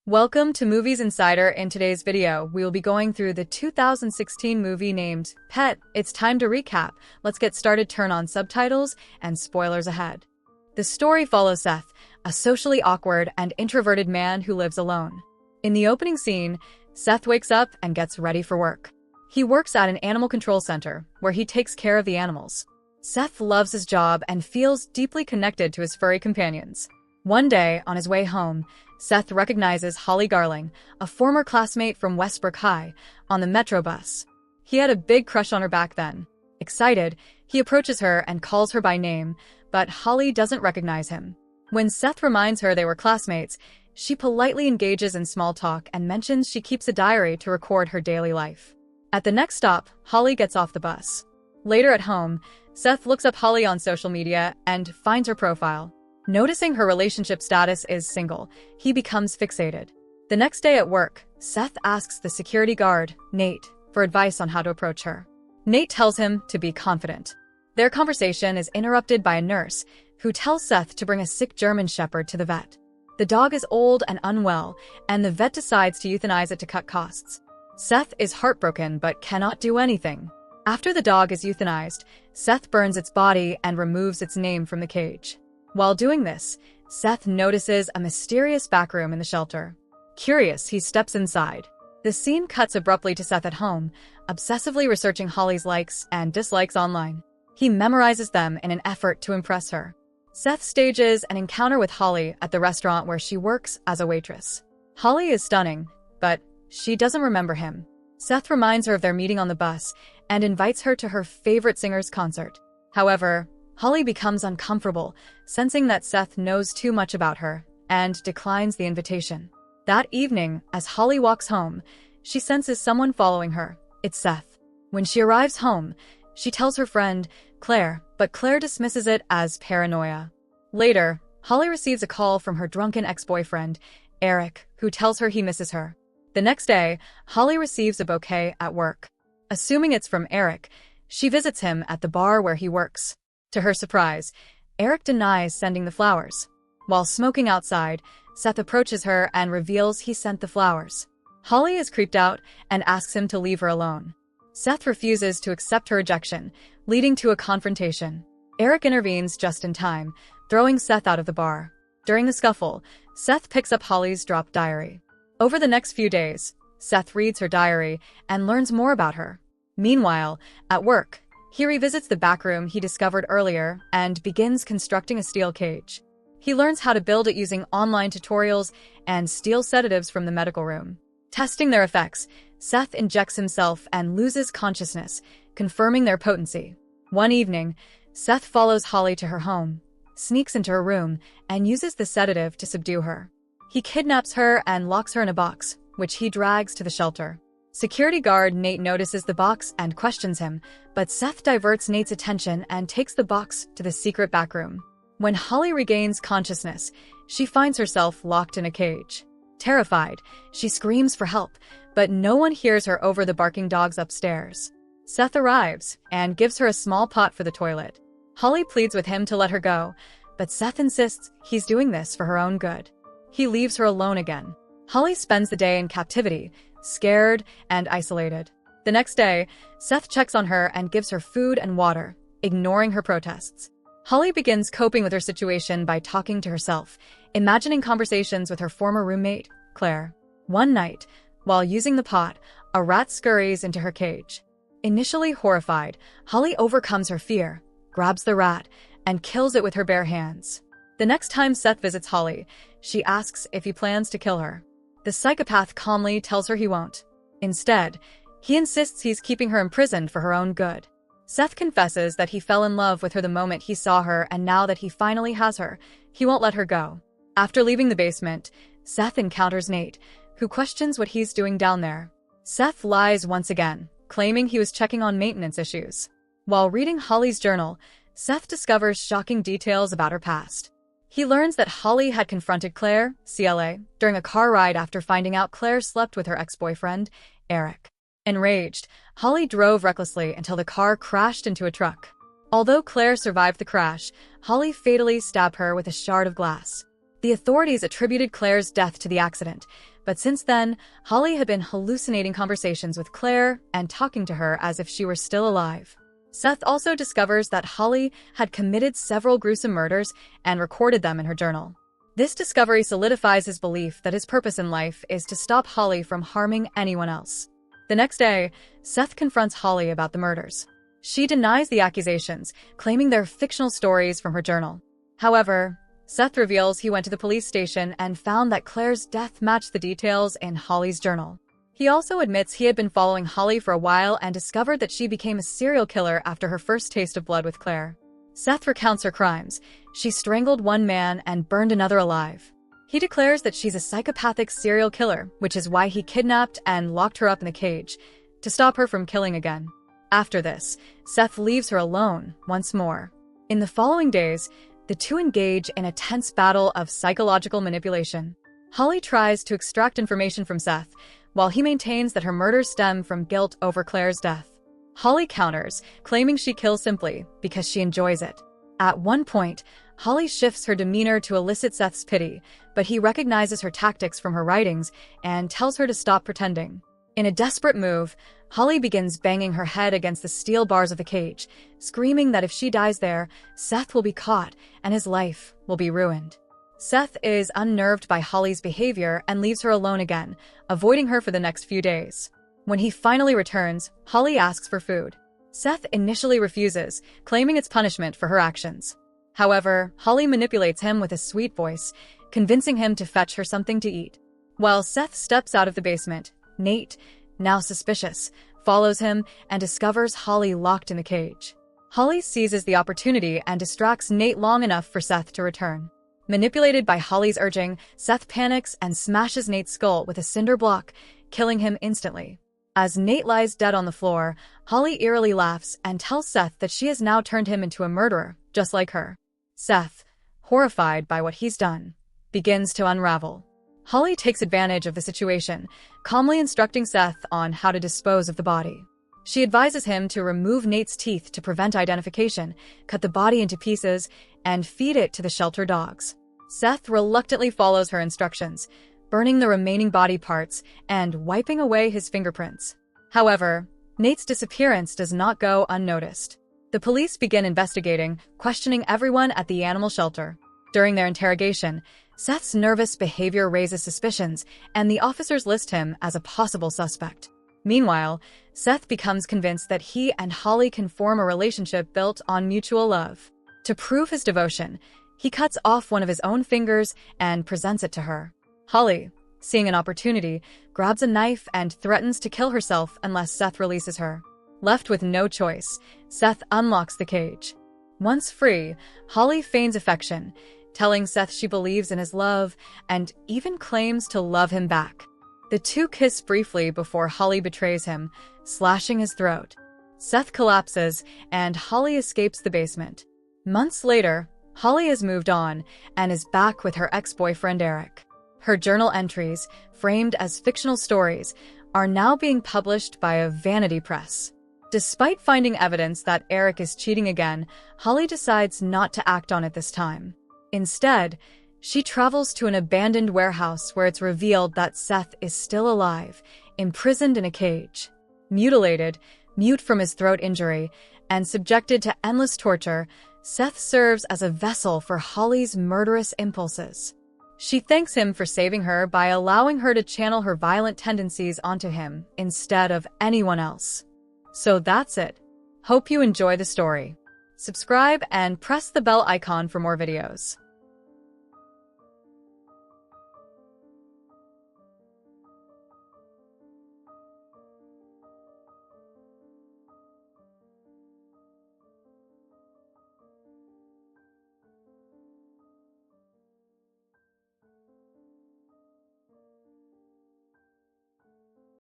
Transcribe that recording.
Welcome to Movies Insider. In today's video, we will be going through the 2016 movie named Pet. It's time to recap. Let's get started. Turn on subtitles and spoilers ahead. The story follows Seth, a socially awkward and introverted man who lives alone. In the opening scene, Seth wakes up and gets ready for work. He works at an animal control center, where he takes care of the animals. Seth loves his job and feels deeply connected to his furry companions. One day, on his way home, Seth recognizes Holly Garling, a former classmate from Westbrook High, on the Metro bus. He had a big crush on her back then. Excited, he approaches her and calls her by name, but Holly doesn't recognize him. When Seth reminds her they were classmates, she politely engages in small talk and mentions she keeps a diary to record her daily life. At the next stop, Holly gets off the bus. Later at home, Seth looks up Holly on social media and finds her profile. Noticing her relationship status is single, he becomes fixated. The next day at work, Seth asks the security guard, Nate, for advice on how to approach her. Nate tells him to be confident. Their conversation is interrupted by a nurse, who tells Seth to bring a sick German shepherd to the vet. The dog is old and unwell, and the vet decides to euthanize it to cut costs. Seth is heartbroken but cannot do anything. After the dog is euthanized, Seth burns its body and removes its name from the cage. While doing this, Seth notices a mysterious backroom in the shelter. Curious, he steps inside. The scene cuts abruptly to Seth at home, obsessively researching Holly's likes and dislikes online. He memorizes them in an effort to impress her. Seth stages an encounter with Holly at the restaurant where she works as a waitress. Holly is stunning, but she doesn't remember him. Seth reminds her of their meeting on the bus and invites her to her favorite singer's concert. However, Holly becomes uncomfortable, sensing that Seth knows too much about her, and declines the invitation. That evening, as Holly walks home, she senses someone following her. It's Seth. When she arrives home, she tells her friend, Claire, but Claire dismisses it as paranoia. Later, Holly receives a call from her drunken ex-boyfriend, Eric, who tells her he misses her. The next day, Holly receives a bouquet at work. Assuming it's from Eric, she visits him at the bar where he works. To her surprise, Eric denies sending the flowers. While smoking outside, Seth approaches her and reveals he sent the flowers. Holly is creeped out and asks him to leave her alone. Seth refuses to accept her rejection, leading to a confrontation. Eric intervenes just in time, throwing Seth out of the bar. During the scuffle, Seth picks up Holly's dropped diary. Over the next few days, Seth reads her diary and learns more about her. Meanwhile, at work, he revisits the backroom he discovered earlier and begins constructing a steel cage. He learns how to build it using online tutorials and steel sedatives from the medical room. Testing their effects, Seth injects himself and loses consciousness, confirming their potency. One evening, Seth follows Holly to her home, sneaks into her room, and uses the sedative to subdue her. He kidnaps her and locks her in a box, which he drags to the shelter. Security guard Nate notices the box and questions him, but Seth diverts Nate's attention and takes the box to the secret backroom. When Holly regains consciousness, she finds herself locked in a cage. Terrified, she screams for help, but no one hears her over the barking dogs upstairs. Seth arrives and gives her a small pot for the toilet. Holly pleads with him to let her go, but Seth insists he's doing this for her own good. He leaves her alone again. Holly spends the day in captivity, scared and isolated. The next day, Seth checks on her and gives her food and water, ignoring her protests. Holly begins coping with her situation by talking to herself, imagining conversations with her former roommate, Claire. One night, while using the pot, a rat scurries into her cage. Initially horrified, Holly overcomes her fear, grabs the rat, and kills it with her bare hands. The next time Seth visits Holly, she asks if he plans to kill her. The psychopath calmly tells her he won't. Instead, he insists he's keeping her imprisoned for her own good. Seth confesses that he fell in love with her the moment he saw her, and now that he finally has her, he won't let her go. After leaving the basement, Seth encounters Nate, who questions what he's doing down there. Seth lies once again, claiming he was checking on maintenance issues. While reading Holly's journal, Seth discovers shocking details about her past. He learns that Holly had confronted Claire, CLA, during a car ride after finding out Claire slept with her ex-boyfriend, Eric. Enraged, Holly drove recklessly until the car crashed into a truck. Although Claire survived the crash, Holly fatally stabbed her with a shard of glass. The authorities attributed Claire's death to the accident, but since then, Holly had been hallucinating conversations with Claire and talking to her as if she were still alive. Seth also discovers that Holly had committed several gruesome murders and recorded them in her journal. This discovery solidifies his belief that his purpose in life is to stop Holly from harming anyone else. The next day, Seth confronts Holly about the murders. She denies the accusations, claiming they're fictional stories from her journal. However, Seth reveals he went to the police station and found that Claire's death matched the details in Holly's journal. He also admits he had been following Holly for a while and discovered that she became a serial killer after her first taste of blood with Claire. Seth recounts her crimes. She strangled one man and burned another alive. He declares that she's a psychopathic serial killer, which is why he kidnapped and locked her up in a cage, to stop her from killing again. After this, Seth leaves her alone once more. In the following days, the two engage in a tense battle of psychological manipulation. Holly tries to extract information from Seth, while he maintains that her murders stem from guilt over Claire's death. Holly counters, claiming she kills simply because she enjoys it. At one point, Holly shifts her demeanor to elicit Seth's pity, but he recognizes her tactics from her writings and tells her to stop pretending. In a desperate move, Holly begins banging her head against the steel bars of the cage, screaming that if she dies there, Seth will be caught and his life will be ruined. Seth is unnerved by Holly's behavior and leaves her alone again, avoiding her for the next few days. When he finally returns, Holly asks for food. Seth initially refuses, claiming it's punishment for her actions. However, Holly manipulates him with a sweet voice, convincing him to fetch her something to eat. While Seth steps out of the basement, Nate, now suspicious, follows him and discovers Holly locked in the cage. Holly seizes the opportunity and distracts Nate long enough for Seth to return. Manipulated by Holly's urging, Seth panics and smashes Nate's skull with a cinder block, killing him instantly. As Nate lies dead on the floor, Holly eerily laughs and tells Seth that she has now turned him into a murderer, just like her. Seth, horrified by what he's done, begins to unravel. Holly takes advantage of the situation, calmly instructing Seth on how to dispose of the body. She advises him to remove Nate's teeth to prevent identification, cut the body into pieces, and feed it to the shelter dogs. Seth reluctantly follows her instructions, burning the remaining body parts and wiping away his fingerprints. However, Nate's disappearance does not go unnoticed. The police begin investigating, questioning everyone at the animal shelter. During their interrogation, Seth's nervous behavior raises suspicions, and the officers list him as a possible suspect. Meanwhile, Seth becomes convinced that he and Holly can form a relationship built on mutual love. To prove his devotion, he cuts off one of his own fingers and presents it to her. Holly, seeing an opportunity, grabs a knife and threatens to kill herself unless Seth releases her. Left with no choice, Seth unlocks the cage. Once free, Holly feigns affection, telling Seth she believes in his love and even claims to love him back. The two kiss briefly before Holly betrays him, slashing his throat. Seth collapses and Holly escapes the basement. Months later, Holly has moved on and is back with her ex-boyfriend Eric. Her journal entries, framed as fictional stories, are now being published by a vanity press. Despite finding evidence that Eric is cheating again, Holly decides not to act on it this time. Instead, she travels to an abandoned warehouse where it's revealed that Seth is still alive, imprisoned in a cage. Mutilated, mute from his throat injury, and subjected to endless torture, Seth serves as a vessel for Holly's murderous impulses. She thanks him for saving her by allowing her to channel her violent tendencies onto him instead of anyone else. So that's it. Hope you enjoy the story. Subscribe and press the bell icon for more videos.